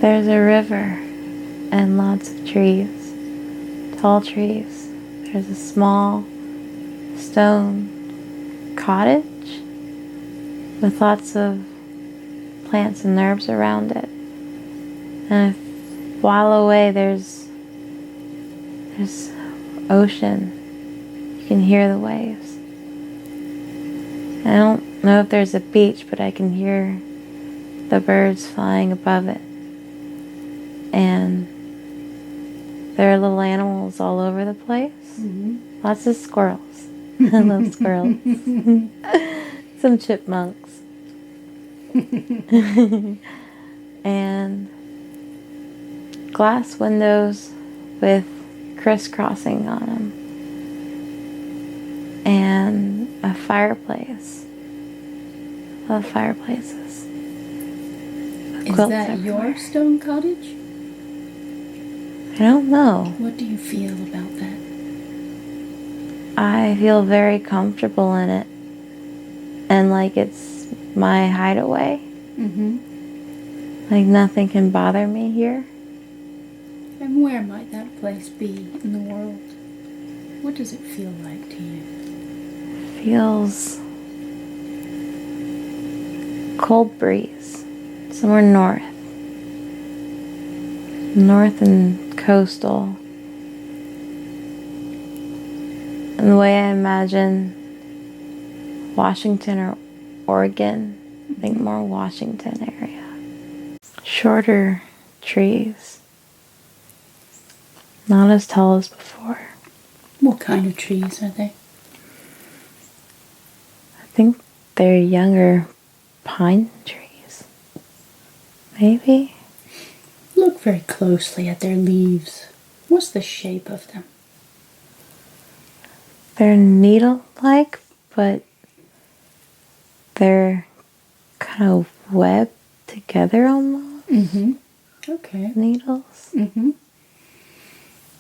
There's a river and lots of trees, tall trees. There's a small stone cottage with lots of plants and herbs around it. And a while away there's ocean. You can hear the waves. I don't know if there's a beach, but I can hear the birds flying above it. And there are little animals all over the place. Mm-hmm. Lots of squirrels. I love squirrels. Some chipmunks. And glass windows with crisscrossing on them. And a fireplace. I love fireplaces. Is that your stone cottage? I don't know. What do you feel about that? I feel very comfortable in it. And like it's my hideaway. Mm-hmm. Like nothing can bother me here. And where might that place be in the world? What does it feel like to you? It feels cold breeze. Somewhere north and coastal. And the way I imagine Washington or Oregon, I think more Washington area. Shorter trees. Not as tall as before. What kind of trees are they? I think they're younger pine trees. Maybe? Look very closely at their leaves. What's the shape of them? They're needle-like, but they're kind of webbed together almost. Mm-hmm. Okay. Needles. Mm-hmm.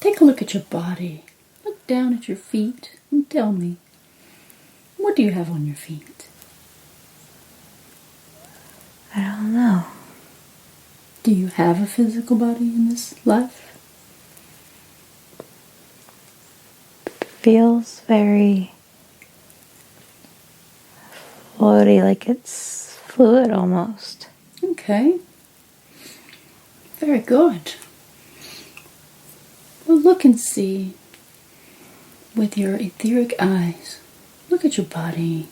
Take a look at your body. Look down at your feet and tell me, what do you have on your feet? I don't know. Do you have a physical body in this life? Feels very floaty, like it's fluid almost. Okay. Very good. Well, look and see with your etheric eyes. Look at your body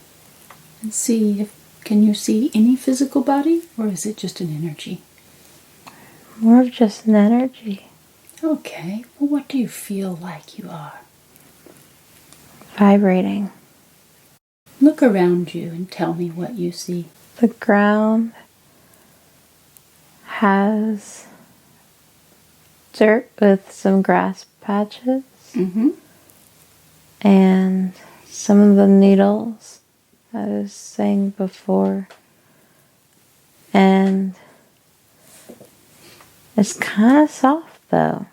and see if can you see any physical body, or is it just an energy? More of just an energy. Okay. Well, what do you feel like you are? Vibrating. Look around you and tell me what you see. The ground has dirt with some grass patches. Mm-hmm. And some of the needles I was saying before. And it's kind of soft though.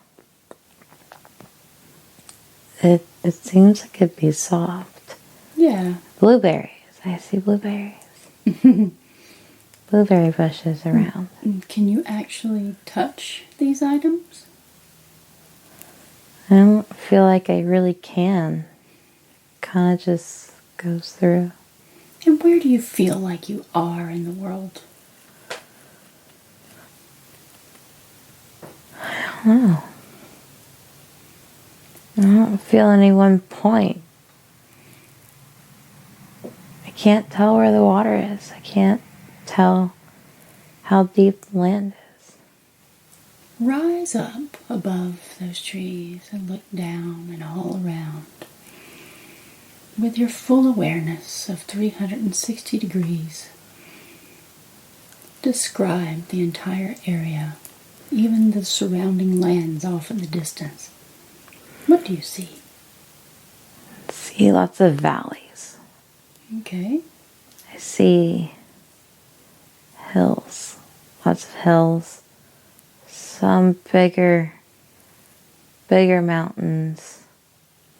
It seems like it'd be soft. Yeah. Blueberries. I see blueberries. Blueberry bushes around. Can you actually touch these items? I don't feel like I really can. Kind of just goes through. And where do you feel like you are in the world? I don't know. I don't feel any one point. I can't tell where the water is. I can't tell how deep the land is. Rise up above those trees and look down and all around with your full awareness of 360 degrees. Describe the entire area, even the surrounding lands off in the distance. What do you see? I see lots of valleys. Okay. I see hills. Lots of hills. Some bigger mountains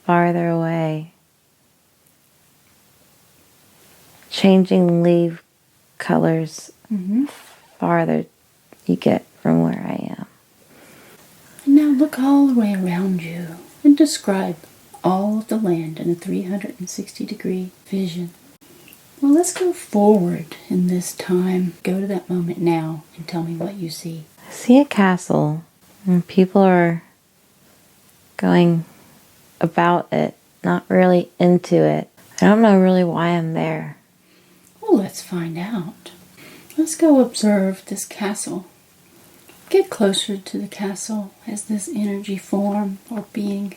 farther away. Changing leaf colors farther you get from where I am. And now look all the way around you and describe all of the land in a 360-degree vision. Well, let's go forward in this time. Go to that moment now and tell me what you see. I see a castle, and people are going about it, not really into it. I don't know really why I'm there. Well, let's find out. Let's go observe this castle. Get closer to the castle as this energy form or being.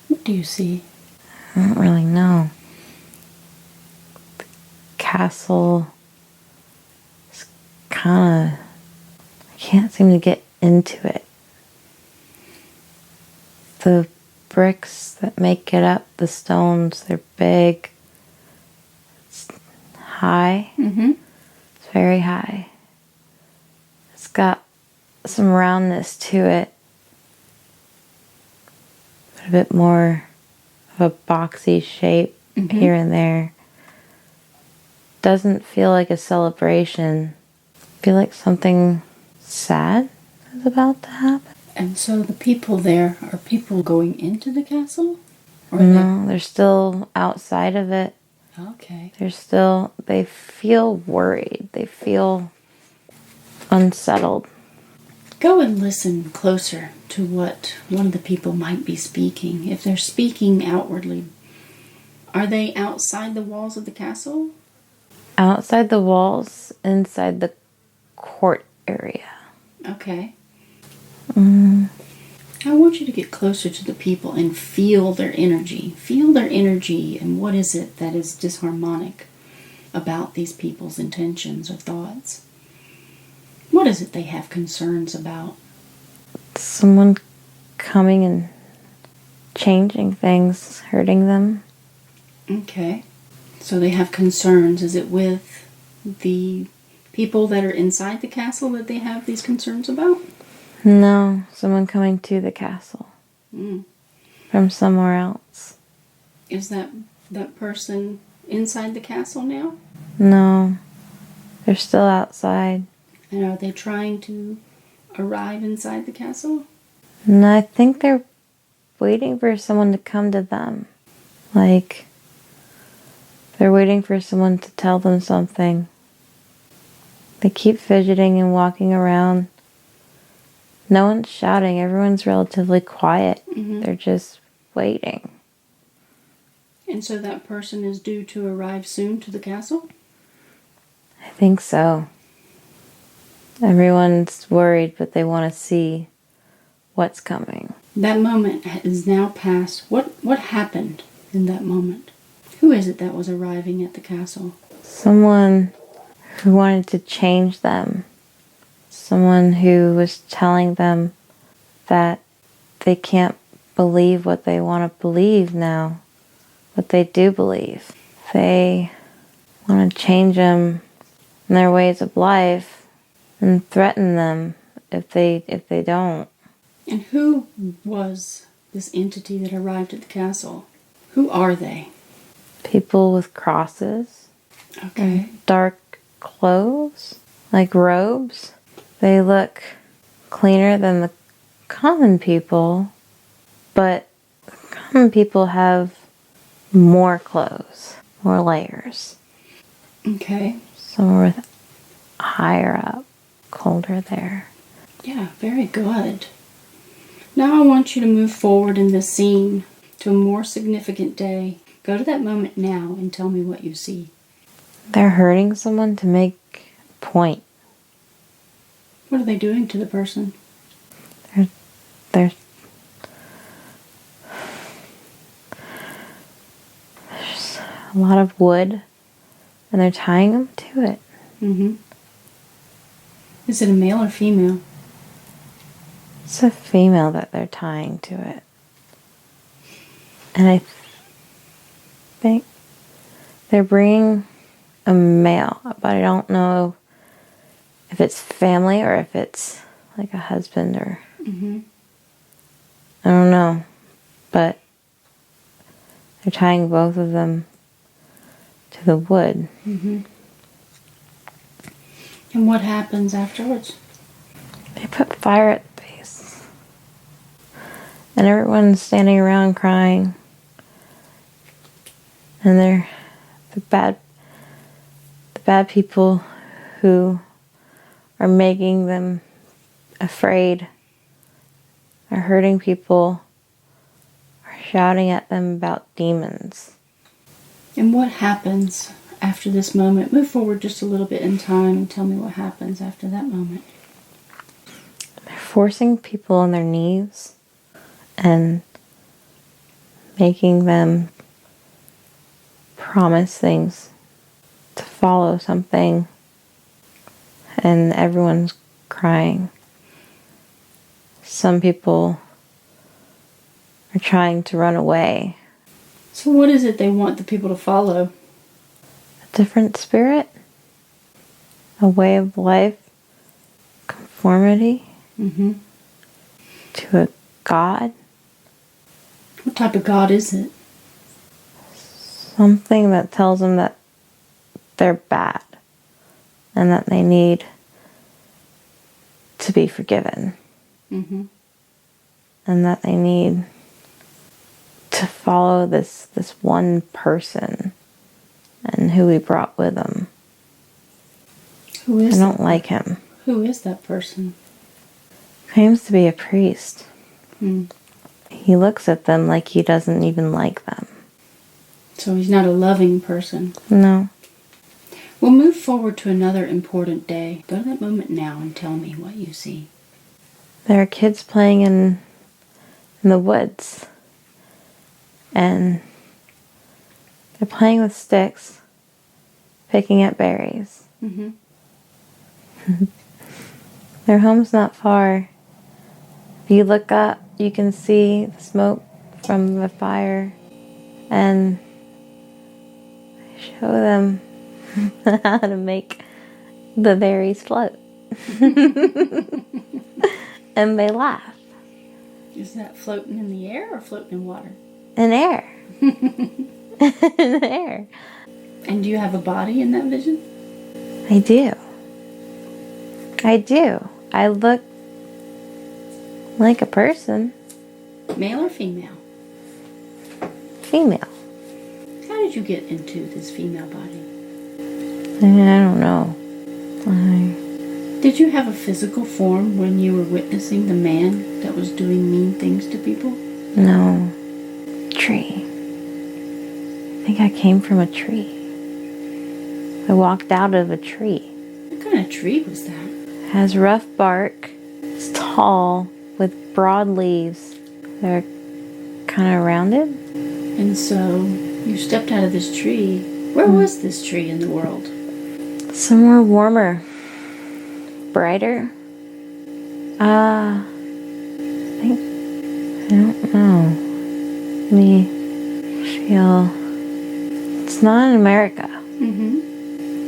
What do you see? I don't really know. The castle is kind of... I can't seem to get into it. The bricks that make it up, the stones, they're big. It's high. Mm-hmm. It's very high. It's got some roundness to it. But a bit more of a boxy shape here and there. Doesn't feel like a celebration. Feel like something sad is about to happen. And so the people there, are people going into the castle? Or No, they're still outside of it. Okay. They feel worried. They feel unsettled. Go and listen closer to what one of the people might be speaking. If they're speaking outwardly, are they outside the walls of the castle? Outside the walls, inside the court area. Okay. I want you to get closer to the people and feel their energy. Feel their energy and what is it that is disharmonic about these people's intentions or thoughts. What is it they have concerns about? Someone coming and changing things, hurting them. Okay. So they have concerns. Is it with the people that are inside the castle that they have these concerns about? No, someone coming to the castle from somewhere else. Is that person inside the castle now? No, they're still outside. And are they trying to arrive inside the castle? No, I think they're waiting for someone to come to them. Like, they're waiting for someone to tell them something. They keep fidgeting and walking around. No one's shouting. Everyone's relatively quiet. They're just waiting. And so that person is due to arrive soon to the castle? I think so. Everyone's worried, but they want to see what's coming. That moment is now past. What happened in that moment? Who is it that was arriving at the castle? Someone who wanted to change them. Someone who was telling them that they can't believe what they want to believe now. What they do believe. They want to change them in their ways of life and threaten them if they don't. And who was this entity that arrived at the castle? Who are they? People with crosses. Okay. Dark clothes, like robes. They look cleaner than the common people, but the common people have more clothes, more layers. Okay. Some are higher up, colder there. Yeah, very good. Now I want you to move forward in this scene to a more significant day. Go to that moment now and tell me what you see. They're hurting someone to make a point. What are they doing to the person? There's a lot of wood, and they're tying them to it. Mm-hmm. Is it a male or female? It's a female that they're tying to it. And I think they're bringing a male, but I don't know if it's family or if it's like a husband or... I don't know. But they're tying both of them to the wood. And what happens afterwards? They put fire at the base. And everyone's standing around crying. And they're the bad people who are making them afraid, are hurting people, are shouting at them about demons. And what happens after this moment? Move forward just a little bit in time and tell me what happens after that moment. They're forcing people on their knees and making them promise things, to follow something, and everyone's crying. Some people are trying to run away. So what is it they want the people to follow? A different spirit, a way of life, conformity to a God. What type of God is it? Something that tells them that they're bad and that they need to be forgiven. And that they need to follow this one person and who he brought with him. Who is I don't like him. Who is that person? Claims to be a priest. Hmm. He looks at them like he doesn't even like them. So he's not a loving person. No. We'll move forward to another important day. Go to that moment now and tell me what you see. There are kids playing in the woods. And they're playing with sticks, picking at berries. Their home's not far. If you look up, you can see the smoke from the fire, and I show them how to make the berries float. And they laugh. Is that floating in the air or floating in water? In air. In air. And do you have a body in that vision? I do. I do. I look like a person. Male or female? Female. How did you get into this female body? I don't know. Did you have a physical form when you were witnessing the man that was doing mean things to people? No. Tree. I think I came from a tree. I walked out of a tree. What kind of tree was that? It has rough bark. It's tall with broad leaves. They're kind of rounded. And so you stepped out of this tree. Where was this tree in the world? Somewhere warmer. Brighter. I don't know. Let me feel. It's not in America.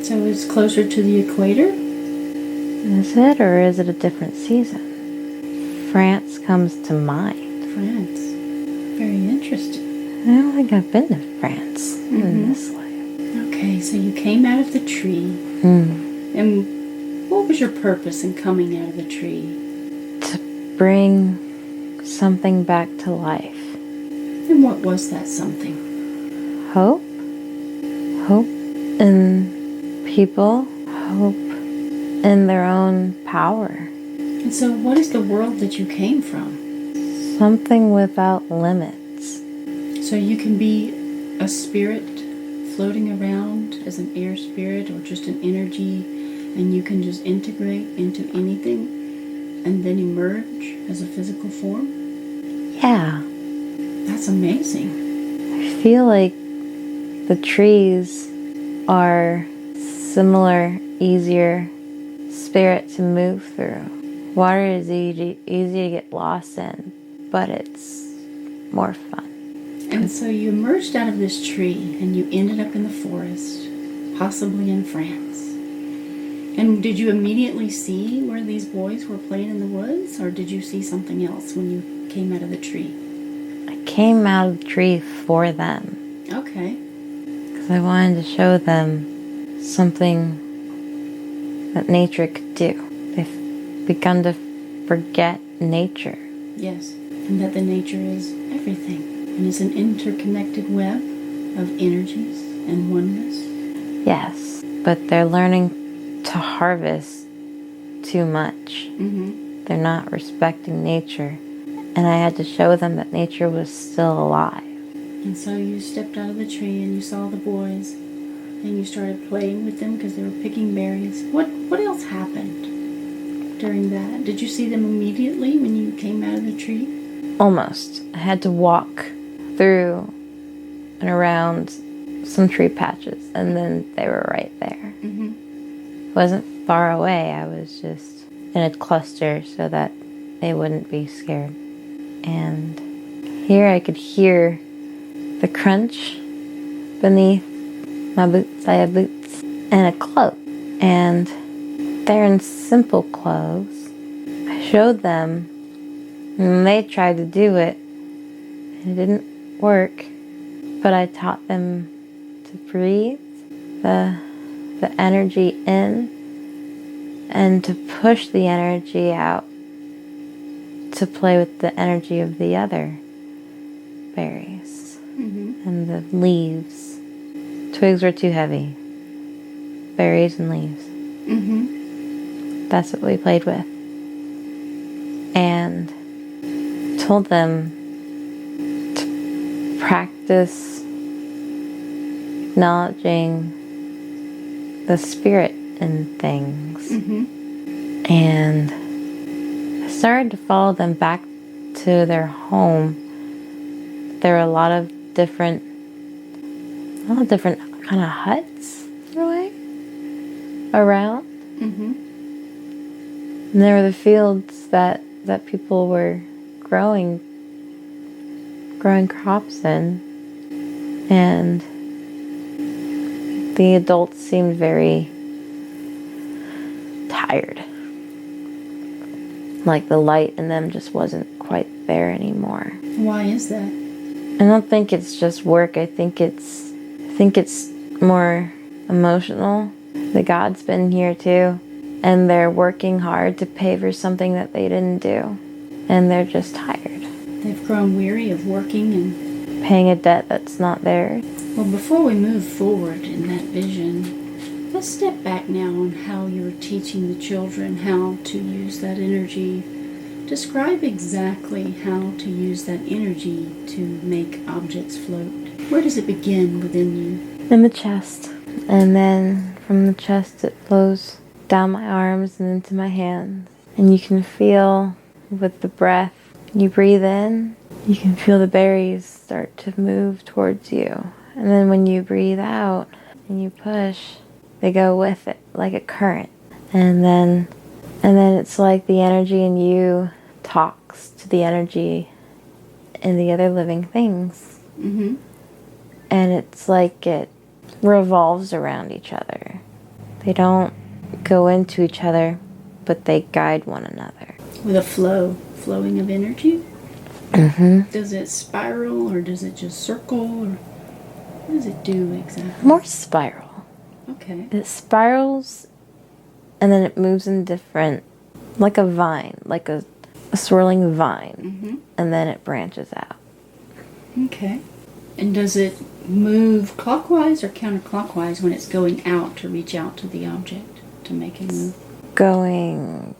So it's closer to the equator? Is it, or is it a different season? France comes to mind. France. Very interesting. I don't think I've been to France in this life. Okay, so you came out of the tree. And what was your purpose in coming out of the tree? To bring something back to life. And what was that something? Hope. Hope in people. Hope in their own power. And so what is the world that you came from? Something without limits. So you can be a spirit floating around as an air spirit or just an energy, and you can just integrate into anything and then emerge as a physical form? Yeah. That's amazing. I feel like the trees are similar, easier spirit to move through. Water is easy to get lost in, but it's more fun. And so you emerged out of this tree and you ended up in the forest, possibly in France. And did you immediately see where these boys were playing in the woods, or did you see something else when you came out of the tree? I came out of the tree for them. Okay. Because I wanted to show them something that nature could do. They've begun to forget nature. Yes, and that the nature is everything and is an interconnected web of energies and oneness. Yes, but they're learning to harvest too much. Mm-hmm. They're not respecting nature. And I had to show them that nature was still alive. And so you stepped out of the tree and you saw the boys and you started playing with them because they were picking berries. What else happened during that? Did you see them immediately when you came out of the tree? Almost. I had to walk through and around some tree patches, and then they were right there. Mm-hmm. It wasn't far away. I was just in a cluster so that they wouldn't be scared. And here I could hear the crunch beneath my boots. I had boots and a cloak, and they're in simple clothes. I showed them, and they tried to do it, and it didn't work. But I taught them to breathe the energy in and to push the energy out to play with the energy of the other berries. Mm-hmm. And the leaves. Twigs were too heavy. Berries and leaves. Mm-hmm. That's what we played with. And told them to practice acknowledging the spirit in things. Mm-hmm. And I started to follow them back to their home. There were a lot of different kind of huts in a way around. Mm-hmm. And there were the fields that people were growing crops in. And the adults seemed very tired. Like the light in them just wasn't quite there anymore. Why is that? I don't think it's just work. I think it's more emotional. The God's been here too, and they're working hard to pay for something that they didn't do, and they're just tired. They've grown weary of working and Paying a debt that's not theirs. Well, before we move forward in that vision, let's step back now on how you're teaching the children how to use that energy. Describe exactly how to use that energy to make objects float. Where does it begin within you? In the chest, and then from the chest it flows down my arms and into my hands. And you can feel with the breath, you breathe in, you can feel the berries start to move towards you. And then when you breathe out and you push, they go with it like a current. And then it's like the energy in you talks to the energy in the other living things. Mm-hmm. And it's like it revolves around each other. They don't go into each other, but they guide one another. With a flowing of energy? Mm-hmm. Does it spiral or does it just circle? Or what does it do exactly? More spiral. Okay. It spirals and then it moves in different, like a vine, like a swirling vine. Mm-hmm. And then it branches out. Okay. And does it move clockwise or counterclockwise when it's going out to reach out to the object to make it move? Going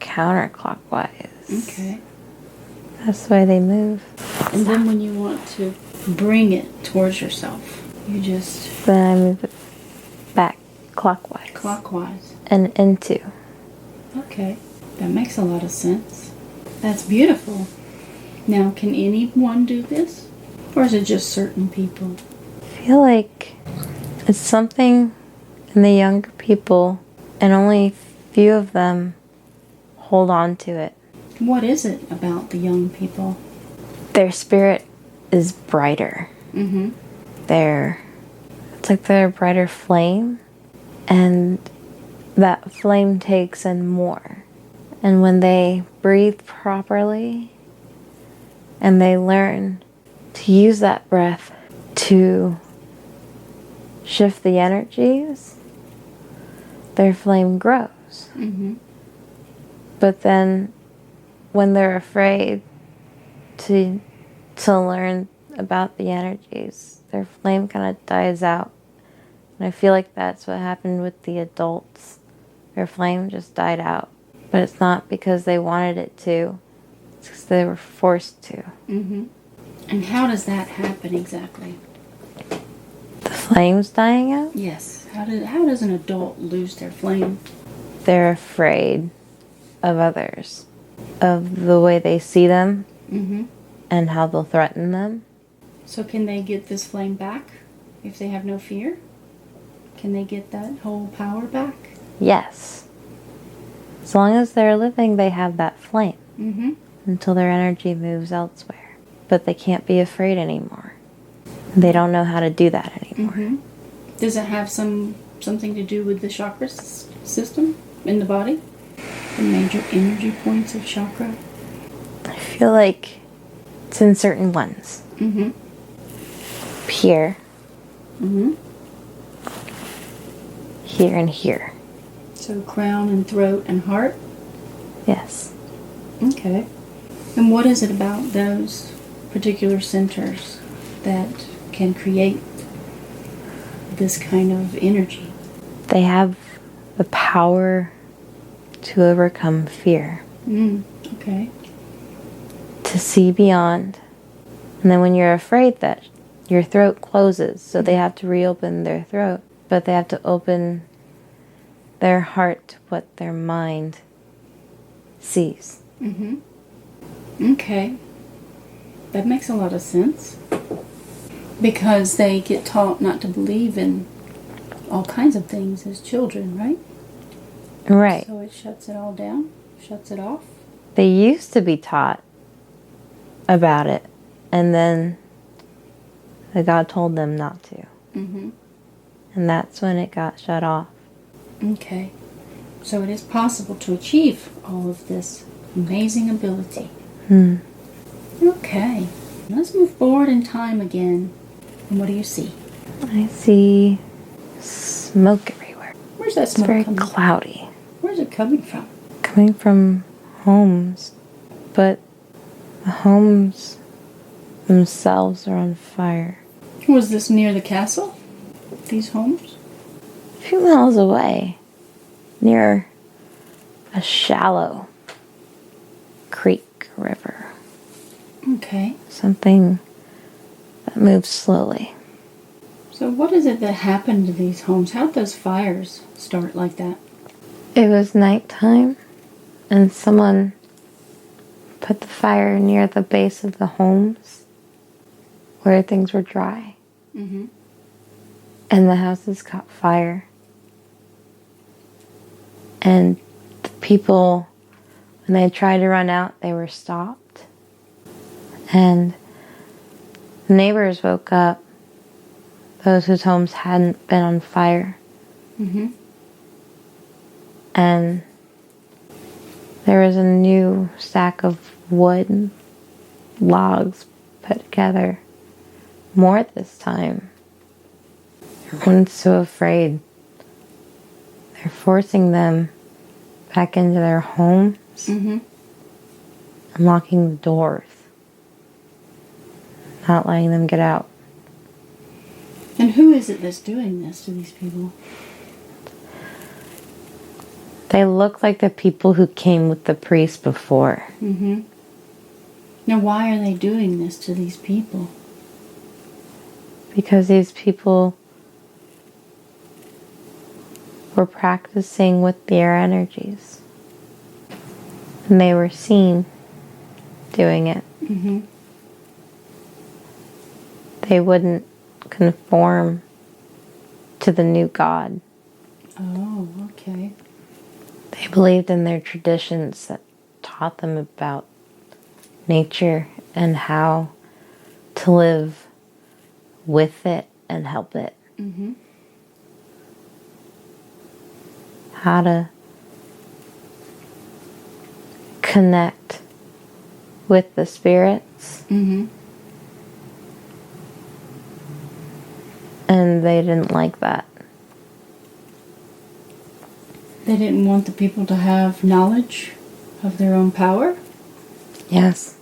counterclockwise. Okay. That's the way they move. And then when you want to bring it towards yourself, you just Then I move it back clockwise. clockwise. And into. Okay. That makes a lot of sense. That's beautiful. Now, can anyone do this? Or is it just certain people? I feel like it's something in the younger people, and only few of them hold on to it. What is it about the young people? Their spirit is brighter. Mm-hmm. It's like they're a brighter flame, and that flame takes in more. And when they breathe properly, and they learn to use that breath to shift the energies, their flame grows. Mm-hmm. But then when they're afraid to learn about the energies, their flame kind of dies out. And I feel like that's what happened with the adults. Their flame just died out. But it's not because they wanted it to. It's because they were forced to. Mm-hmm. And how does that happen exactly? The flame's dying out? Yes. How does an adult lose their flame? They're afraid of others, of the way they see them, Mm-hmm. and how they'll threaten them. So can they get this flame back if they have no fear? Can they get that whole power back? Yes. As long as they're living, they have that flame. Mm-hmm. Until their energy moves elsewhere. But they can't be afraid anymore. They don't know how to do that anymore. Mm-hmm. Does it have something to do with the chakra system in the body? The major energy points of chakra? I feel like it's in certain ones. Mm-hmm. Here. Mm-hmm. Here and here. So crown and throat and heart? Yes. Okay. And what is it about those particular centers that can create this kind of energy? They have the power to overcome fear. Okay. To see beyond. And then when you're afraid, that your throat closes, so they have to reopen their throat. But they have to open their heart to what their mind sees. Mm-hmm. Okay. That makes a lot of sense. Because they get taught not to believe in all kinds of things as children, right? Right. So it shuts it all down? Shuts it off? They used to be taught about it, and then the God told them not to. Mm-hmm. And that's when it got shut off. Okay. So it is possible to achieve all of this amazing ability. Okay. Let's move forward in time again. And what do you see? I see smoke everywhere. Where's that It's smoke very coming from? cloudy. Where's it coming from? Coming from homes, but the homes themselves are on fire. Was this near the castle? These homes? A few miles away, near a shallow creek, river. Okay. Something that moves slowly. So what is it that happened to these homes? How'd those fires start like that? It was nighttime, and someone put the fire near the base of the homes where things were dry. Mm-hmm. And the houses caught fire. And the people, when they tried to run out, they were stopped. And the neighbors woke up, those whose homes hadn't been on fire. Mm-hmm. And there was a new stack of wood and logs put together. More this time. Everyone's so afraid. They're forcing them back into their homes Mm-hmm. and locking the doors. Not letting them get out. And who is it that's doing this to these people? They look like the people who came with the priest before. Mm-hmm. Now why are they doing this to these people? Because these people were practicing with their energies. And they were seen doing it. Mm-hmm. They wouldn't conform to the new God. Oh, okay. They believed in their traditions that taught them about nature and how to live with it and help it. Mm-hmm. How to connect with the spirits. Mm-hmm. And they didn't like that. They didn't want the people to have knowledge of their own power? Yes.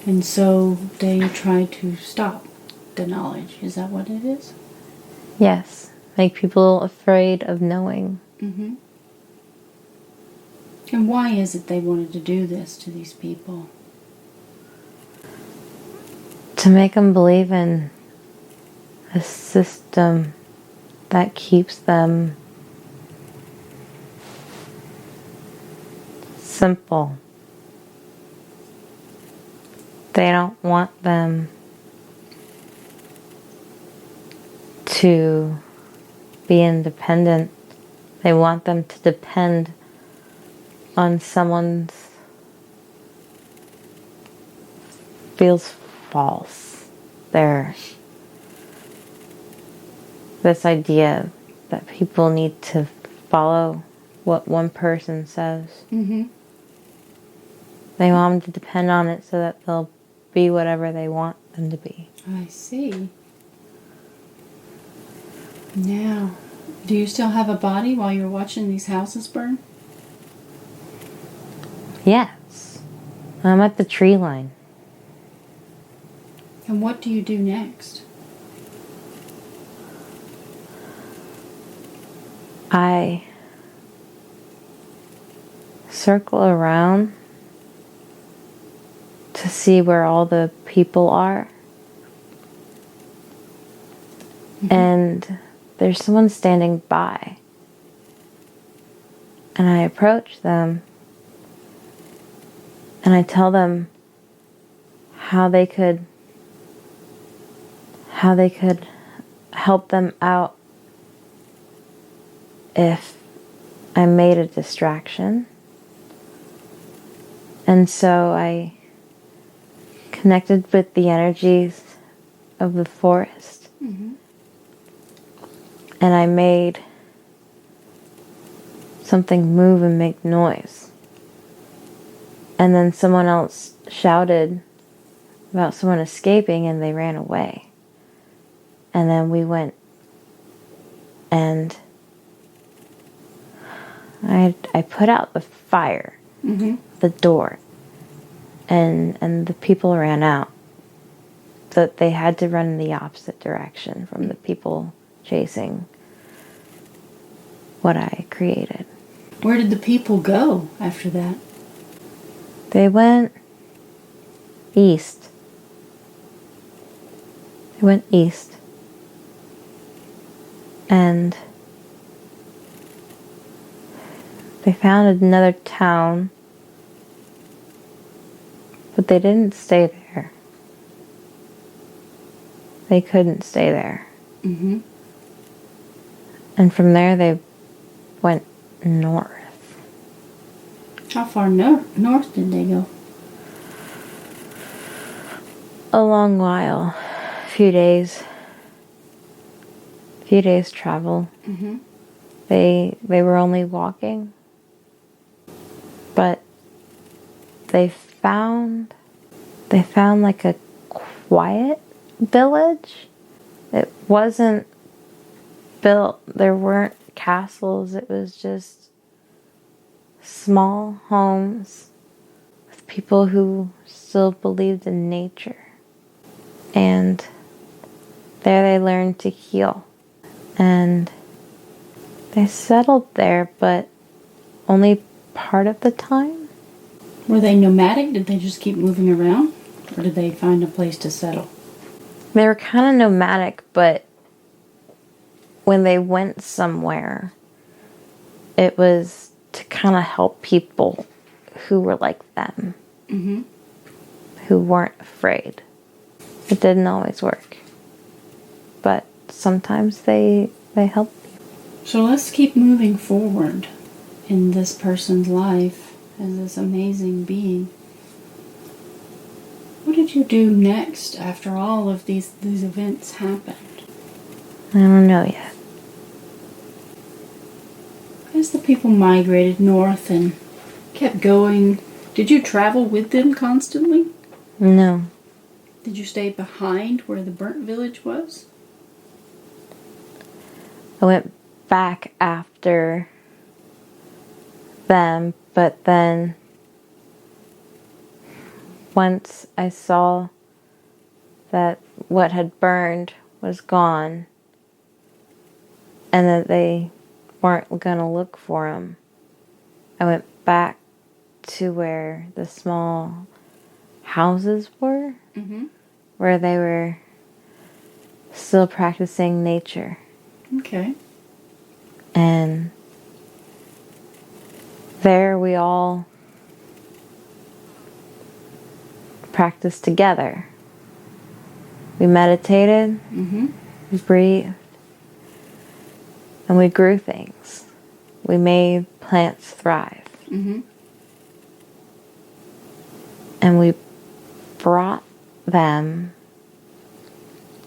And so they try to stop the knowledge. Is that what it is? Yes. Make people afraid of knowing. Mm-hmm. And why is it they wanted to do this to these people? To make them believe in a system that keeps them simple. They don't want them to be independent. They want them to depend on someone's feels false. This idea that people need to follow what one person says. Mm-hmm. They want them to depend on it so that they'll be whatever they want them to be. I see. Now, do you still have a body while you're watching these houses burn? Yes. I'm at the tree line. And what do you do next? I circle around to see where all the people are. Mm-hmm. And there's someone standing by. And I approach them and I tell them how they could help them out if I made a distraction. And so I connected with the energies of the forest. Mm-hmm. And I made something move and make noise. And then someone else shouted about someone escaping and they ran away. And then we went and I put out the fire, Mm-hmm. the door, and the people ran out. That they had to run in the opposite direction from the people chasing what I created. Where did the people go after that? They went east. They went east. And they found another town, but they didn't stay there. They couldn't stay there. Mm-hmm. And from there they went north. How far north did they go? A long while. A few days travel. Mm-hmm. They were only walking. But they found like a quiet village. It wasn't built, there weren't castles, it was just small homes with people who still believed in nature. And there they learned to heal. And they settled there, but only part of the time. Were they nomadic? Did they just keep moving around? Or did they find a place to settle? They were kind of nomadic, but when they went somewhere, it was to kind of help people who were like them, Mm-hmm. who weren't afraid. It didn't always work, but sometimes they helped people. So let's keep moving forward in this person's life as this amazing being. What did you do next after all of these events happened? I don't know yet. As the people migrated north and kept going, did you travel with them constantly? No. Did you stay behind where the burnt village was? I went back after them, but then once I saw that what had burned was gone and that they weren't going to look for him, I went back to where the small houses were, where they were still practicing nature. Okay. And there we all practiced together. We meditated, we breathed, and we grew things. We made plants thrive. And we brought them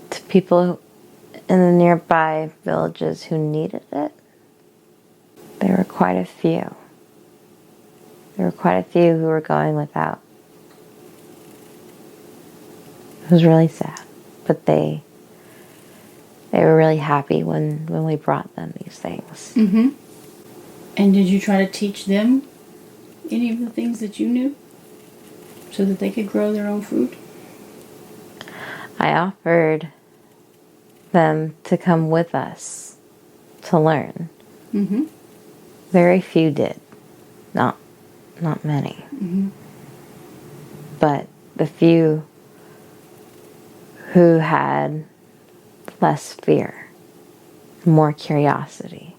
to people in the nearby villages who needed it. There were quite a few. There were quite a few who were going without. It was really sad, but they were really happy when we brought them these things. And did you try to teach them any of the things that you knew so that they could grow their own food? I offered them to come with us to learn. Very few did. Not many. But the few who had less fear, more curiosity,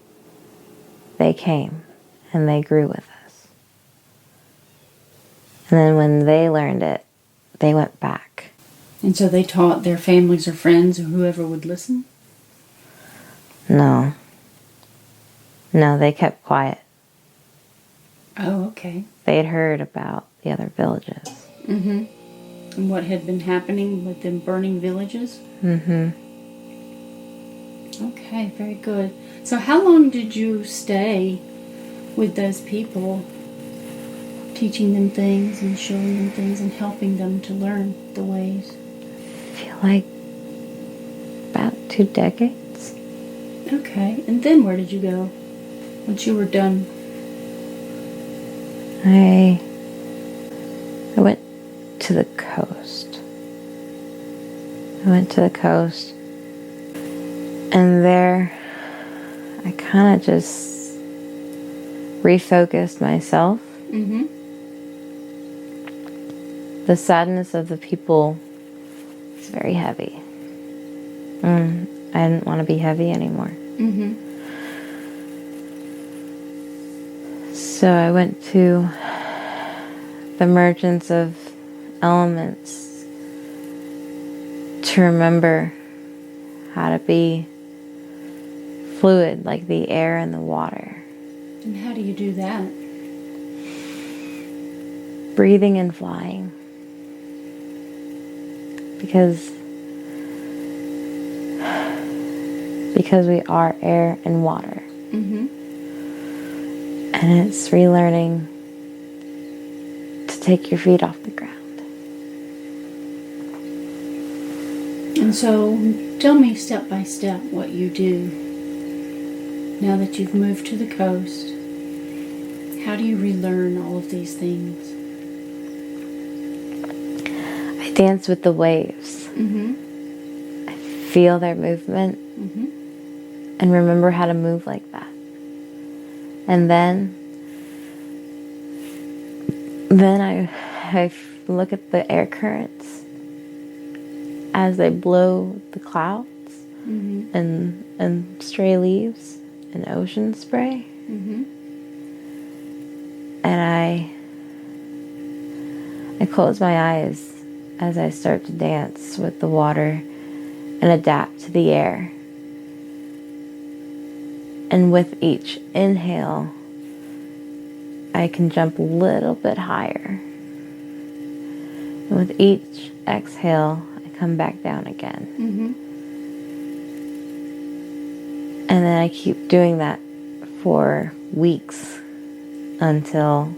they came and they grew with us. And then when they learned it, they went back. And so they taught their families or friends or whoever would listen? No, they kept quiet. Oh, okay. They had heard about the other villages. And what had been happening with them burning villages? Okay, very good. So how long did you stay with those people, teaching them things and showing them things and helping them to learn the ways? I feel like about 2 decades. Okay, and then where did you go once you were done? I went to the coast. And there I kind of just refocused myself. The sadness of the people is very heavy. I didn't want to be heavy anymore. So I went to the emergence of elements to remember how to be fluid like the air and the water. And how do you do that? Breathing and flying. Because we are air and water. And it's relearning to take your feet off the ground. And so tell me step by step what you do now that you've moved to the coast. How do you relearn all of these things? I dance with the waves. I feel their movement and remember how to move like that. And then I look at the air currents as they blow the clouds and stray leaves and ocean spray. And I close my eyes as I start to dance with the water and adapt to the air. And with each inhale, I can jump a little bit higher. And with each exhale, I come back down again. And then I keep doing that for weeks until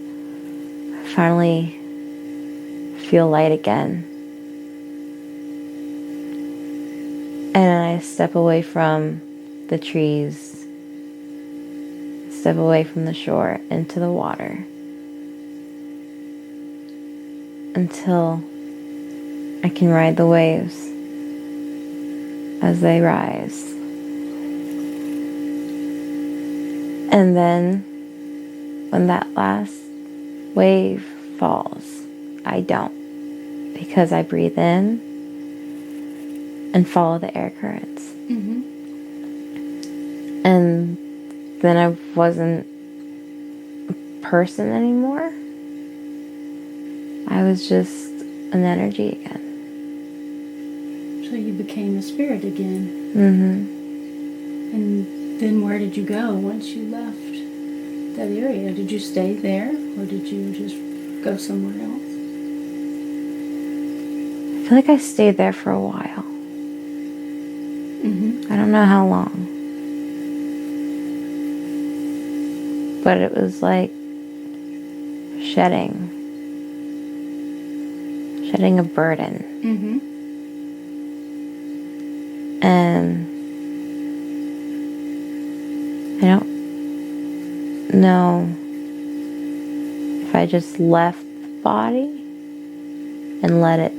I finally feel light again. And I step away from the trees, step away from the shore into the water. until I can ride the waves as they rise. And then when that last wave falls, I don't, because I breathe in and follow the air currents. Mm-hmm. And then I wasn't a person anymore. I was just an energy again. So you became a spirit again. Mm-hmm. And then where did you go once you left that area? Did you stay there, or did you just go somewhere else? I feel like I stayed there for a while. Mm-hmm. I don't know how long. But it was like shedding a burden. Mm-hmm. And I don't know if I just left the body and let it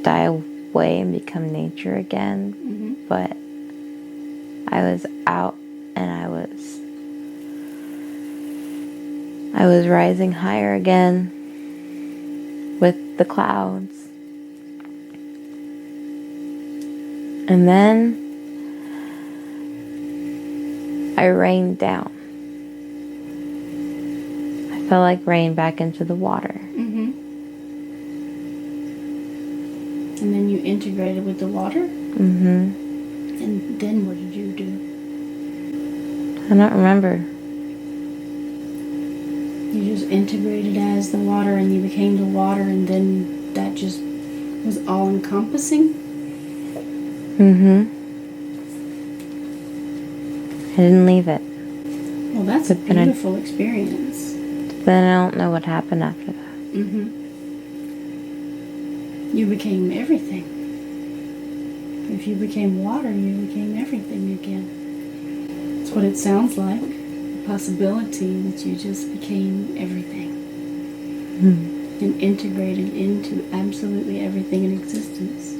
die away and become nature again. Mm-hmm. But I was out and I was rising higher again with the clouds. And then I rained down. I felt like rain back into the water. Mm-hmm. And then you integrated with the water? Mm-hmm. And then what did you do? I don't remember. You just integrated as the water, and you became the water, and then that just was all-encompassing? Mm-hmm. I didn't leave it. Well, that's a But then beautiful experience. Then I don't know what happened after that. Mm-hmm. You became everything. If you became water, you became everything again. That's what it sounds like. The possibility that you just became everything. Mm. And integrated into absolutely everything in existence.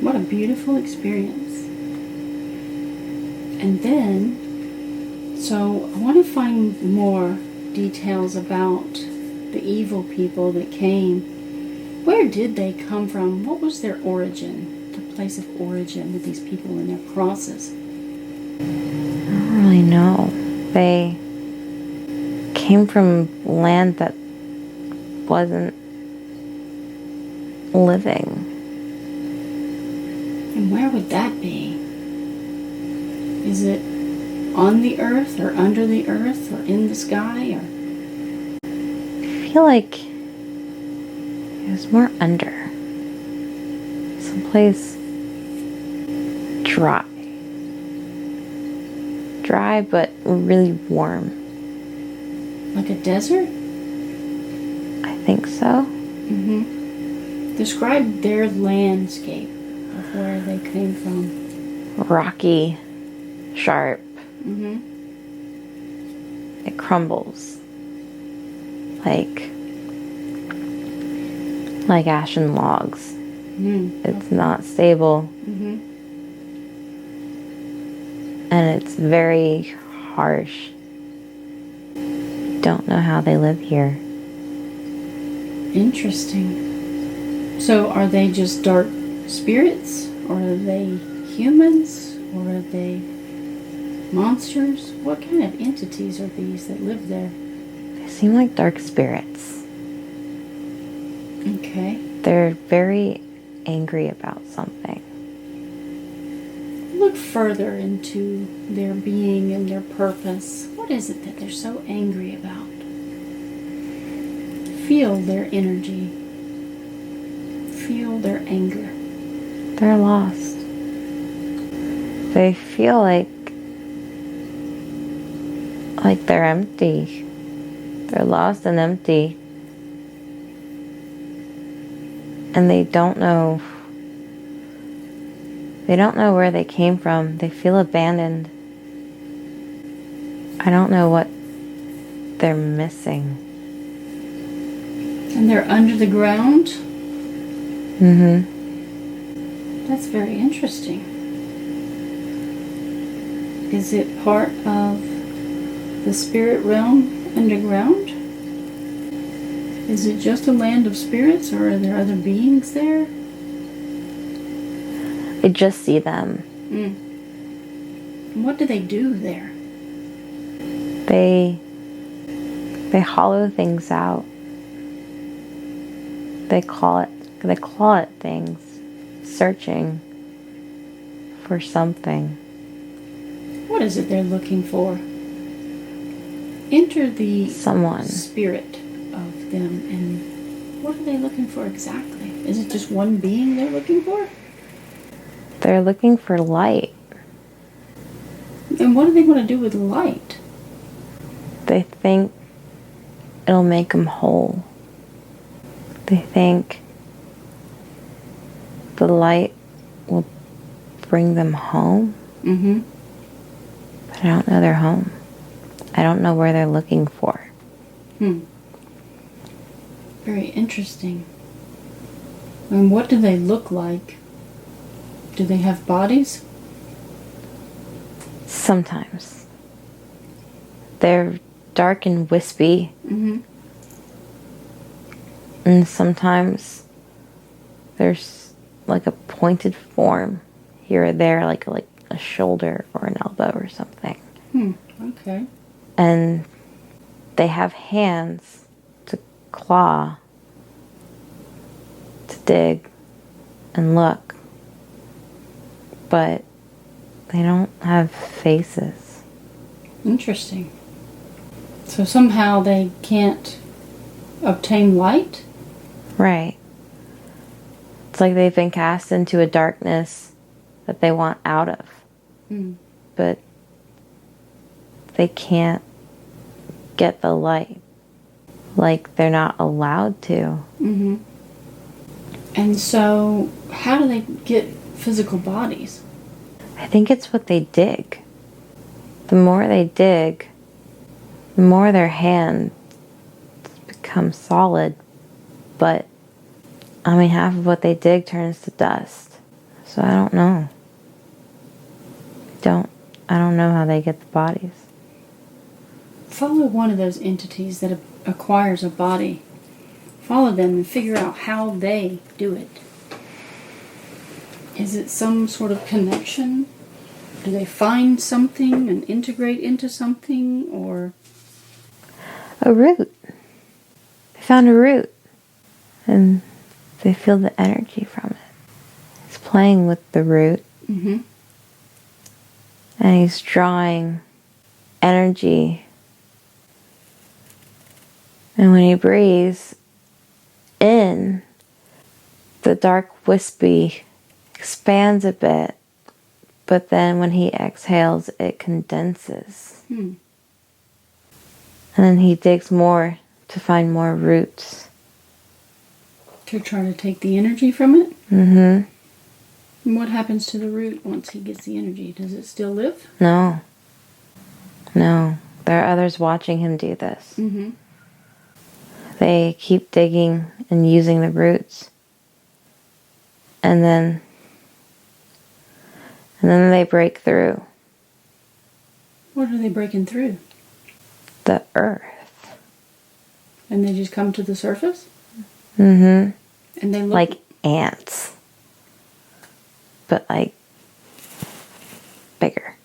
What a beautiful experience. And then, so I want to find more details about the evil people that came. Where did they come from? What was their origin? The place of origin with these people and their crosses? I don't really know. They came from land that wasn't living. And where would that be? Is it on the earth, or under the earth, or in the sky, or? I feel like it was more under. Someplace dry. Dry, but really warm. Like a desert? I think so. Mm-hmm. Describe their landscape of where they came from. Rocky, sharp. Mm-hmm. It crumbles. Like ashen logs. It's not stable. Mm-hmm. And it's very harsh. Don't know how they live here. Interesting. So are they just dark spirits? Or are they humans? Or are they monsters? What kind of entities are these that live there? They seem like dark spirits. Okay. They're very angry about something. Look further into their being and their purpose. What is it that they're so angry about? Feel their energy. Feel their anger. They're lost. They feel like they're empty. They're lost and empty. And they don't know where they came from. They feel abandoned. I don't know what they're missing. And they're under the ground? Mm-hmm. That's very interesting. Is it part of the spirit realm underground? Is it just a land of spirits, or are there other beings there? I just see them. And what do they do there? They hollow things out. They claw at things, searching for something. What is it they're looking for? Enter the Someone. spirit of them, and what are they looking for exactly? Is it just one being they're looking for? They're looking for light. And what do they want to do with light? They think it'll make them whole. They think the light will bring them home. Mm-hmm. But I don't know their home. I don't know where they're looking for. Very interesting. And what do they look like? Do they have bodies? Sometimes. They're dark and wispy. Mm-hmm. And sometimes there's like a pointed form here or there, like a shoulder or an elbow or something. Okay. And they have hands to claw, to dig and look, but they don't have faces. Interesting. So somehow they can't obtain light? Right. It's like they've been cast into a darkness that they want out of. But they can't get the light. Like they're not allowed to. Mm-hmm. And so how do they get physical bodies? I think it's what they dig. The more they dig, the more their hands become solid. But, I mean, half of what they dig turns to dust. So I don't know. I don't know how they get the bodies. Follow one of those entities that acquires a body. Follow them and figure out how they do it. Is it some sort of connection? Do they find something and integrate into something, or? A root. They found a root. And they feel the energy from it. He's playing with the root. Mm-hmm. And he's drawing energy. And when he breathes in, the dark wispy expands a bit. But then when he exhales, it condenses. And then he digs more to find more roots. To try to take the energy from it? Mm-hmm. And what happens to the root once he gets the energy? Does it still live? No. There are others watching him do this. Mm-hmm. They keep digging and using the roots. And then they break through. What are they breaking through? The earth. And they just come to the surface? Mm-hmm. And they look like ants. But like bigger.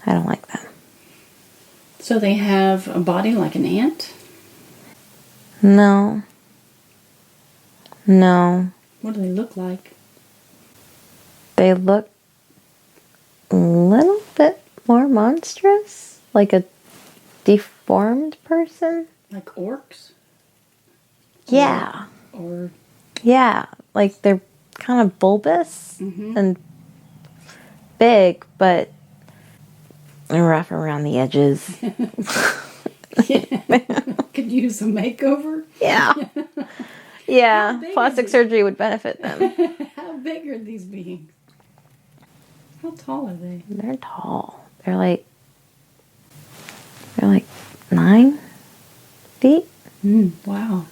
I don't like them. So they have a body like an ant? No. What do they look like? They look a little bit more monstrous. Like a deformed person. Like orcs? Yeah. Or Yeah. Like they're kind of bulbous and big, but they're rough around the edges. could use a makeover? Yeah. Yeah. big Plastic is it? surgery would benefit them. How big are these beings? How tall are they? They're tall. They're like 9 feet. Wow.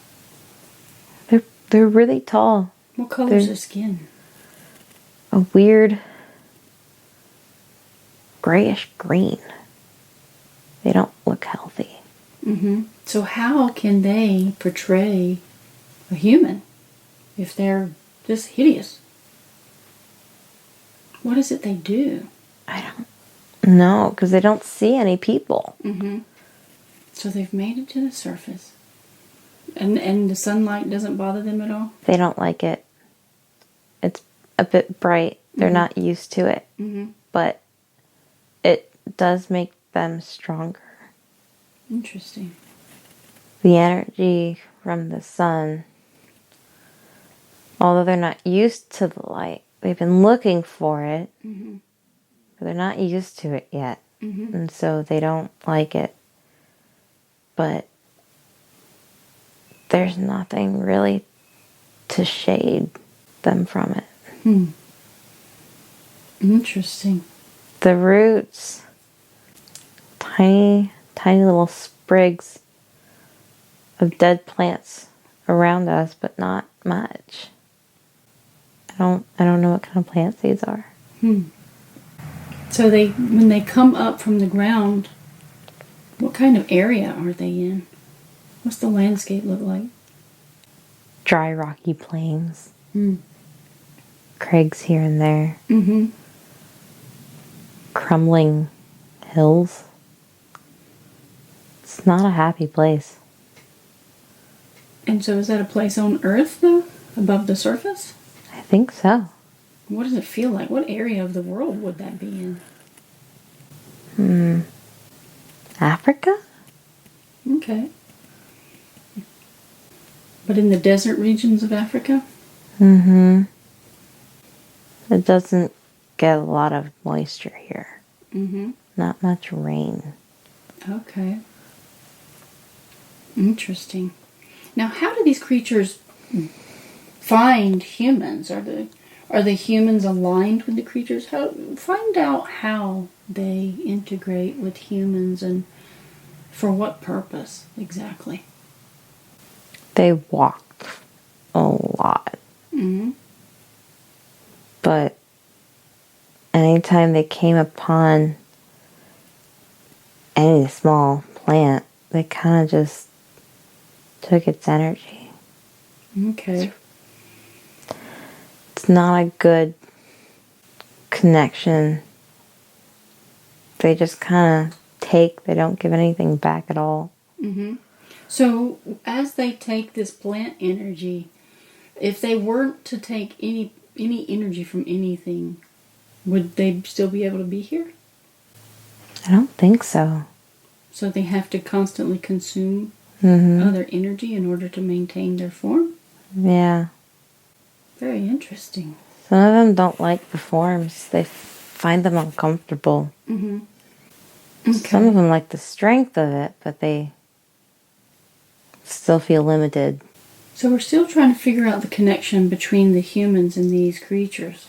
They're really tall. What color is their skin? A weird grayish green. They don't look healthy. So how can they portray a human if they're this hideous? What is it they do? I don't know, because they don't see any people. So they've made it to the surface. And the sunlight doesn't bother them at all? They don't like it. It's a bit bright. They're not used to it. But it does make them stronger. Interesting. The energy from the sun, although they're not used to the light, they've been looking for it, but they're not used to it yet. And so they don't like it. But there's nothing really to shade them from it. Interesting. The roots, tiny little sprigs of dead plants around us, but not much. I don't know what kind of plants these are. So when they come up from the ground, what kind of area are they in? What's the landscape look like? Dry, rocky plains. Crags here and there. Crumbling hills. It's not a happy place. And so is that a place on Earth, though? Above the surface? I think so. What does it feel like? What area of the world would that be in? Africa? Okay. But in the desert regions of Africa? It doesn't get a lot of moisture here. Not much rain. Okay. Interesting. Now, how do these creatures find humans? Are the humans aligned with the creatures? Find out how they integrate with humans and for what purpose exactly. They walked a lot. But anytime they came upon any small plant, they kind of just took its energy. Okay. It's not a good connection. They just kind of take, they don't give anything back at all. So as they take this plant energy, if they weren't to take any energy from anything, would they still be able to be here? I don't think so. So they have to constantly consume other energy in order to maintain their form? Yeah. Very interesting. Some of them don't like the forms. They find them uncomfortable. Okay. Some of them like the strength of it, but they still feel limited. So we're still trying to figure out the connection between the humans and these creatures.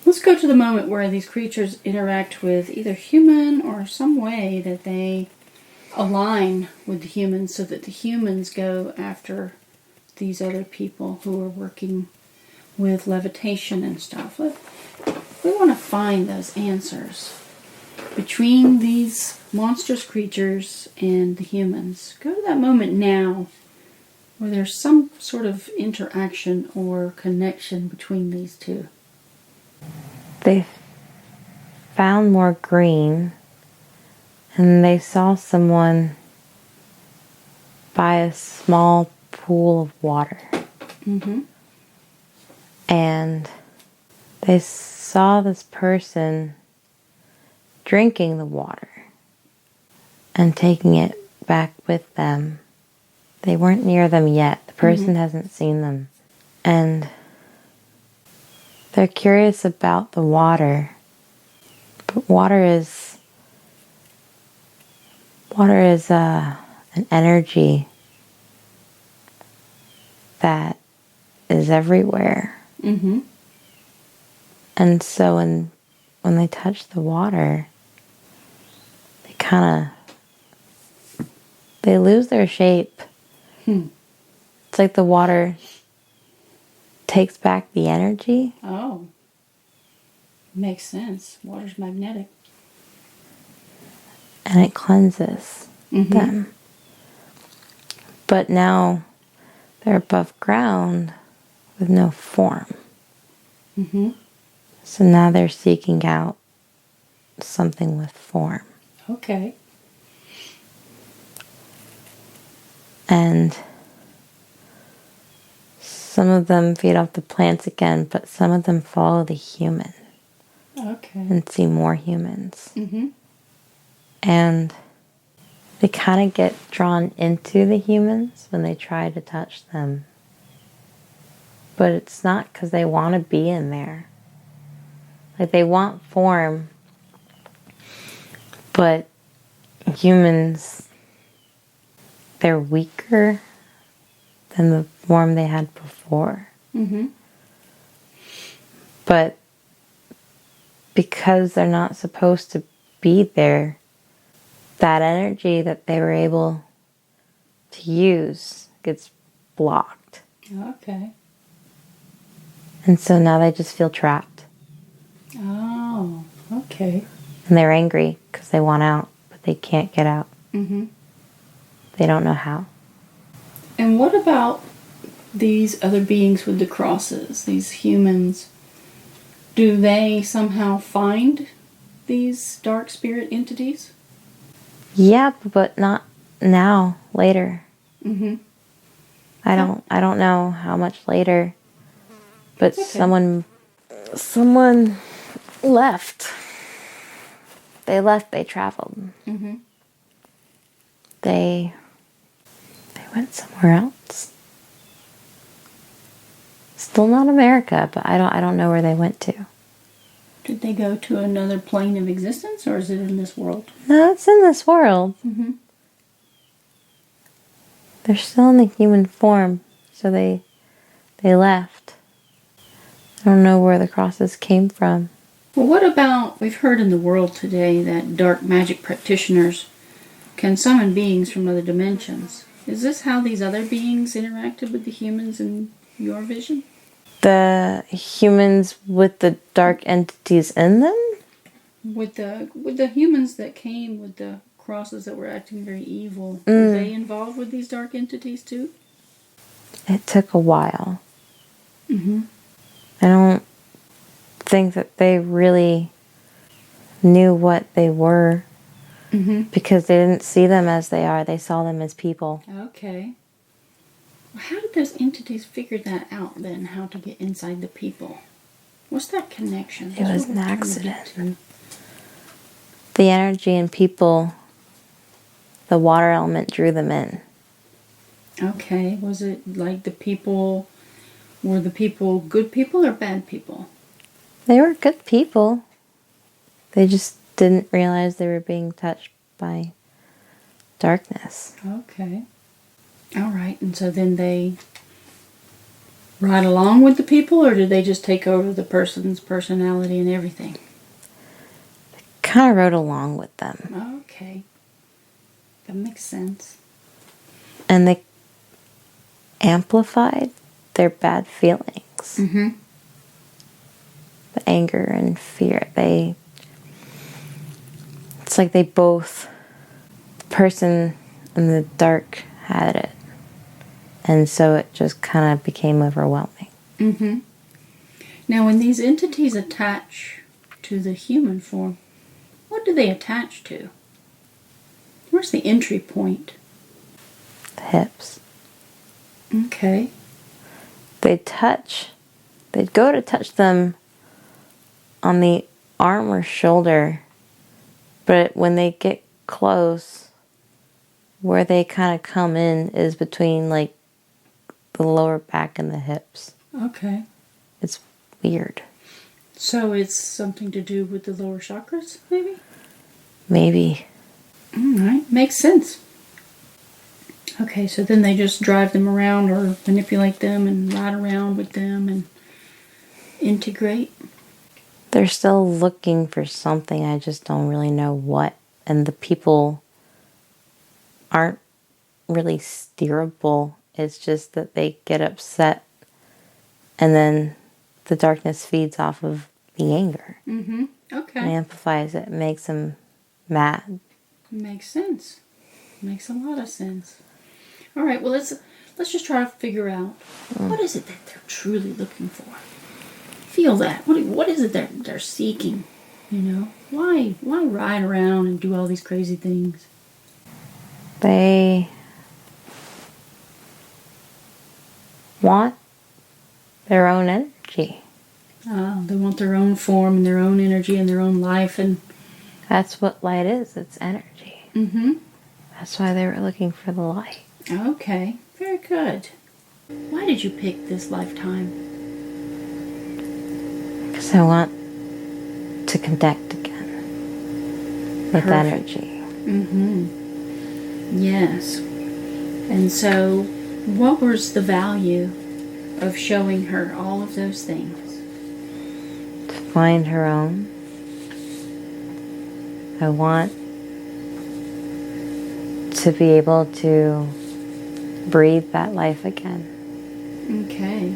Let's go to the moment where these creatures interact with either human or some way that they align with the humans so that the humans go after these other people who are working with levitation and stuff. We want to find those answers between these monstrous creatures and the humans. Go to that moment now where there's some sort of interaction or connection between these two. They found more green, and they saw someone by a small pool of water. And they saw this person drinking the water and taking it back with them. They weren't near them yet. The person hasn't seen them. And they're curious about the water. But water is an energy that is everywhere. And so when they touch the water, they lose their shape. Hmm. It's like the water takes back the energy. Oh. Makes sense. Water's magnetic. And it cleanses them. But now they're above ground with no form. So now they're seeking out something with form. Okay. And some of them feed off the plants again, but some of them follow the human Okay. and see more humans. And they kind of get drawn into the humans when they try to touch them. But it's not because they want to be in there. Like, they want form, but humans, they're weaker than the form they had before. But because they're not supposed to be there, that energy that they were able to use gets blocked. Okay. And so now they just feel trapped. Oh, okay. And they're angry because they want out, but they can't get out. They don't know how. And what about these other beings with the crosses, these humans? Do they somehow find these dark spirit entities? Yeah, but not now, later. I don't know how much later. But Okay. someone left. They left, they traveled. They went somewhere else. Still not America, but I don't know where they went to. Did they go to another plane of existence, or is it in this world? No, it's in this world. They're still in the human form, so they left. I don't know where the crosses came from. Well, what about, we've heard in the world today that dark magic practitioners can summon beings from other dimensions. Is this how these other beings interacted with the humans in your vision? The humans with the dark entities in them? With the humans that came with the crosses that were acting very evil, were they involved with these dark entities too? It took a while. I don't think that they really knew what they were because they didn't see them as they are. They saw them as people. Okay. Well, how did those entities figure that out then, how to get inside the people? What's that connection? It was That's what an we're trying to get accident. The energy in people, the water element drew them in. to. Okay. Was it like were the people good people or bad people? They were good people. They just didn't realize they were being touched by darkness. Okay. All right. And so then they ride along with the people, or did they just take over the person's personality and everything? Kind of rode along with them. Okay. That makes sense. And they amplified their bad feelings. The anger and fear. It's like they both, the person in the dark had it. And so it just kind of became overwhelming. Now, when these entities attach to the human form, what do they attach to? Where's the entry point? The hips. Okay. They'd go to touch them on the arm or shoulder, but when they get close, where they kind of come in is between like the lower back and the hips. Okay. It's weird. So it's something to do with the lower chakras, maybe? Maybe. All right. Makes sense. Okay, so then they just drive them around or manipulate them and ride around with them and integrate? They're still looking for something. I just don't really know what. And the people aren't really steerable. It's just that they get upset and then the darkness feeds off of the anger. Mm-hmm. Okay. And amplifies it, makes them mad. Makes sense. Makes a lot of sense. All right, well, let's just try to figure out what is it that they're truly looking for. Feel that. What is it that they're seeking? You know, why ride around and do all these crazy things? They want their own energy. They want their own form and their own energy and their own life, and That's what light is. It's energy. mm-hmm. That's why they were looking for the light. Okay, very good. Why did you pick this lifetime? Because I want to connect again with Perfect. energy. Mm-hmm. Yes. And so, what was the value of showing her all of those things? To find her own. I want to be able to breathe that life again. Okay.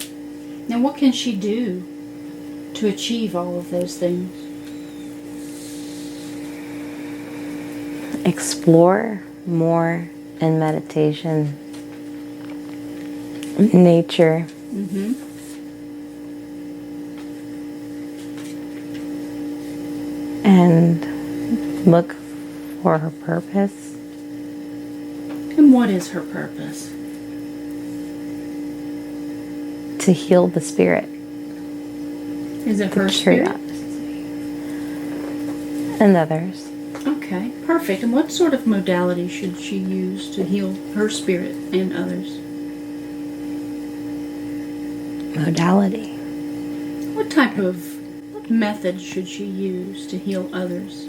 Now, what can she do to achieve all of those things? Explore more in meditation, nature. Mm-hmm. And look for her purpose. And what is her purpose? To heal the spirit. Is it The her spirit? curiosity. And others. Okay, perfect. And what sort of modality should she use to heal her spirit and others? Modality. What type of method should she use to heal others?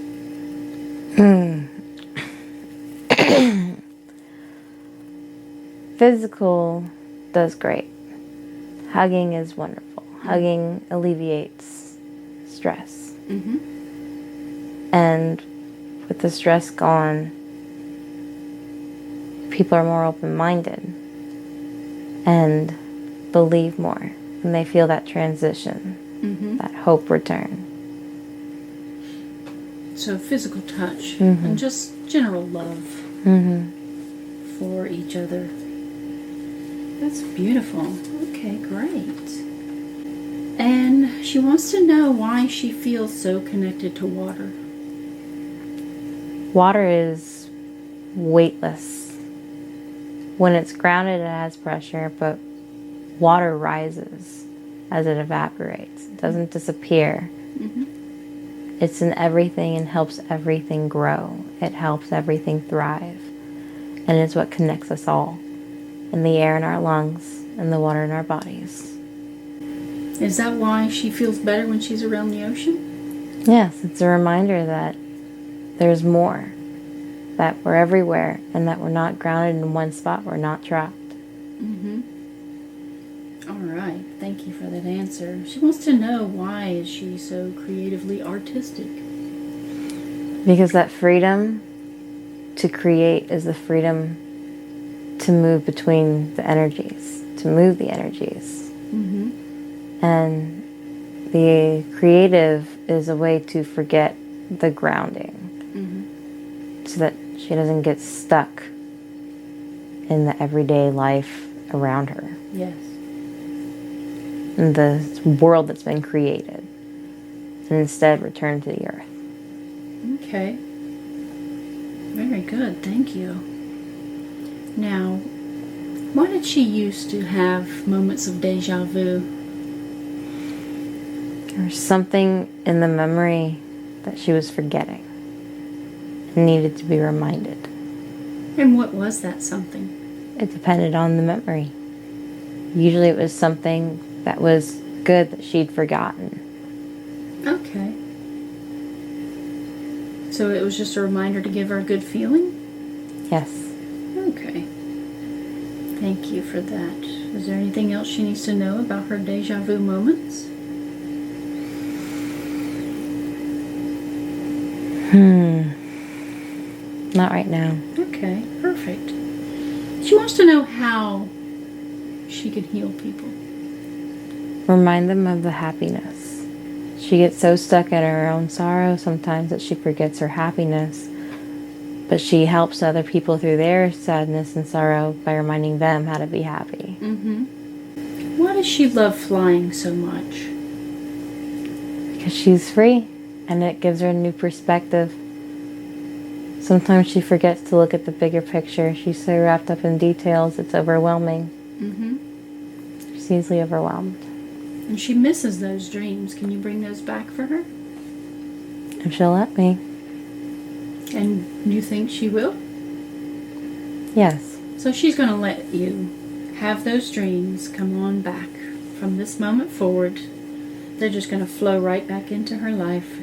Physical does great. Hugging is wonderful. Hugging alleviates stress. Mm-hmm. And with the stress gone, people are more open-minded and believe more when they feel that transition, that hope return. So physical touch and just general love for each other. That's beautiful. Okay, great. And she wants to know why she feels so connected to water. Water is weightless. When it's grounded, it has pressure, but water rises as it evaporates. It doesn't disappear. It's in everything and helps everything grow. It helps everything thrive. And it's what connects us all. In the air in our lungs and the water in our bodies. Is that why she feels better when she's around the ocean? Yes, it's a reminder that there's more. That we're everywhere and that we're not grounded in one spot. We're not trapped. All right, thank you for that answer. She wants to know, why is she so creatively artistic? Because that freedom to create is the freedom to move between the energies, to move the energies. And the creative is a way to forget the grounding so that she doesn't get stuck in the everyday life around her. Yes. In the world that's been created. And instead return to the earth. Okay. Very good, thank you. Now, why did she used to have moments of deja vu? There's something in the memory that she was forgetting and needed to be reminded. And what was that something? It depended on the memory. Usually it was something that was good that she'd forgotten. Okay. So it was just a reminder to give her a good feeling? Yes. Okay. Thank you for that. Is there anything else she needs to know about her deja vu moments? Not right now. Okay, perfect. wants to know how she can heal people. Remind them of the happiness. She gets so stuck in her own sorrow sometimes that she forgets her happiness. But she helps other people through their sadness and sorrow by reminding them how to be happy. Why does she love flying so much? Because she's free, and it gives her a new perspective. Sometimes she forgets to look at the bigger picture. She's so wrapped up in details, it's overwhelming. She's easily overwhelmed. And she misses those dreams. Can you bring those back for her? If she'll let me. And you think she will? Yes. So she's going to let you have those dreams come on back from this moment forward. They're just going to flow right back into her life.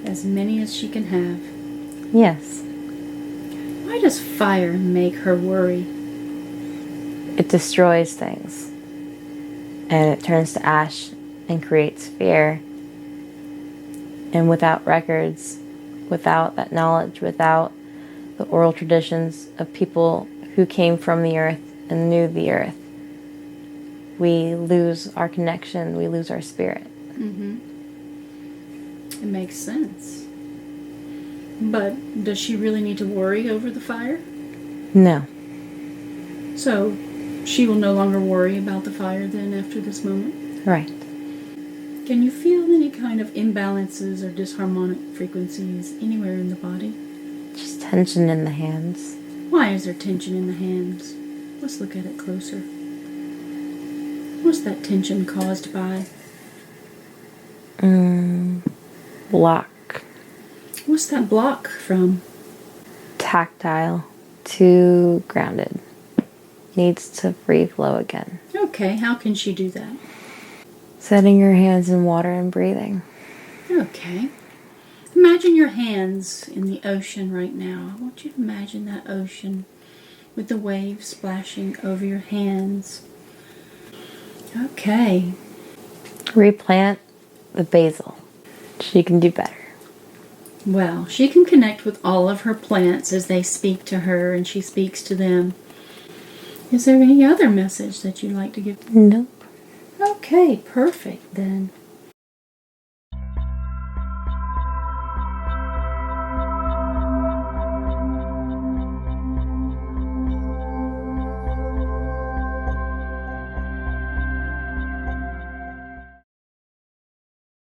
As many as she can have. Yes. Why does fire make her worry? It destroys things. And it turns to ash and creates fear. And without records, without that knowledge, without the oral traditions of people who came from the earth and knew the earth, we lose our connection, we lose our spirit. It makes sense. But does she really need to worry over the fire? No. So she will no longer worry about the fire then after this moment? Right. Can you feel any kind of imbalances or disharmonic frequencies anywhere in the body? Just tension in the hands. Why is there tension in the hands? Let's look at it closer. What's that tension caused by? Block. What's that block from? Tactile. Too grounded. Needs to free flow again. Okay, how can she do that? Setting your hands in water and breathing. Okay. Imagine your hands in the ocean right now. I want you to imagine that ocean with the waves splashing over your hands. Okay. Replant the basil. She can do better. Well, she can connect with all of her plants as they speak to her and she speaks to them. Is there any other message that you'd like to give? Nope. Okay, perfect then.